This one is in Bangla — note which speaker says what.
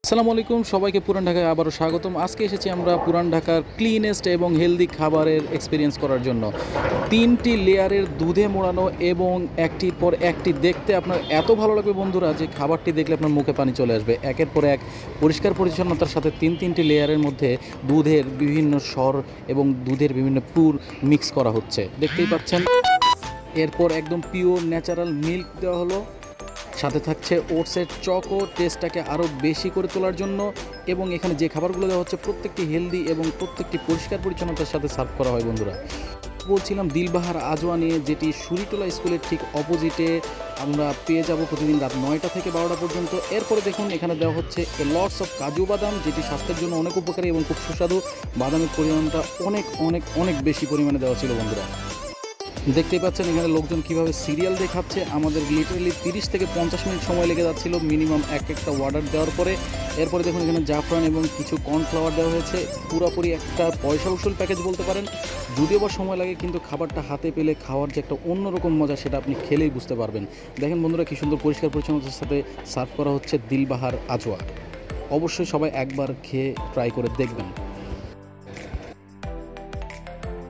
Speaker 1: আসসালামু আলাইকুম, সবাইকে পুরান ঢাকায় আবারও স্বাগতম। আজকে এসেছি আমরা পুরান ঢাকার ক্লিনেস্ট এবং হেলদি খাবারের এক্সপিরিয়েন্স করার জন্য। 3টি লেয়ারের দুধে মোড়ানো এবং একটির পর একটি দেখতে আপনার এত ভালো লাগবে বন্ধুরা যে খাবারটি দেখলে আপনার মুখে পানি চলে আসবে। একের পর এক পরিষ্কার পরিচ্ছন্নতার সাথে তিনটি লেয়ারের মধ্যে দুধের বিভিন্ন স্বর এবং দুধের বিভিন্ন পুর মিক্স করা হচ্ছে, দেখতেই পাচ্ছেন। এরপর একদম পিওর ন্যাচারাল মিল্ক দেওয়া হলো, সাথে থাকছে ওটসের চকো টেস্টটাকে আরও বেশি করে তোলার জন্য। এবং এখানে যে খাবারগুলো দেওয়া হচ্ছে প্রত্যেকটি হেলদি এবং প্রত্যেকটি পরিষ্কার পরিচ্ছন্নতার সাথে সার্ভ করা হয় বন্ধুরা। বলছিলাম দিলবাহার আজওয়া নিয়ে, যেটি সুরিটোলা স্কুলের ঠিক অপোজিটে আমরা পেয়ে যাব প্রতিদিন রাত 9টা থেকে 12টা পর্যন্ত। এরপরে দেখুন এখানে দেওয়া হচ্ছে লটস অফ কাজু বাদাম, যেটি স্বাস্থ্যের জন্য অনেক উপকারী এবং খুব সুস্বাদু। বাদামের পরিমাণটা অনেক অনেক অনেক বেশি পরিমাণে দেওয়া ছিল বন্ধুরা। দেখতেই পাচ্ছেন এখানে লোকজন কিভাবে সিরিয়াল দেখাচ্ছে। আমাদের লিটারেলি 30 থেকে 50 মিনিট সময় লেগে যাচ্ছিল মিনিমাম একটা অর্ডার দেওয়ার পরে। এরপরে দেখুন এখানে জাফরান এবং কিছু কর্নফ্লাওয়ার দেওয়া হয়েছে, পুরোপুরি একটা পয়সা উসুল প্যাকেজ বলতে পারেন। যদিও বা সময় লাগে, কিন্তু খাবারটা হাতে পেলে খাওয়ার যে একটা অন্যরকম মজা সেটা আপনি খেলেই বুঝতে পারবেন। দেখেন বন্ধুরা কি সুন্দর পরিষ্কার পরিচ্ছন্নতার সাথে সার্ভ করা হচ্ছে দিলবাহার আজওয়া। অবশ্যই সবাই একবার খেয়ে ট্রাই করে দেখবেন।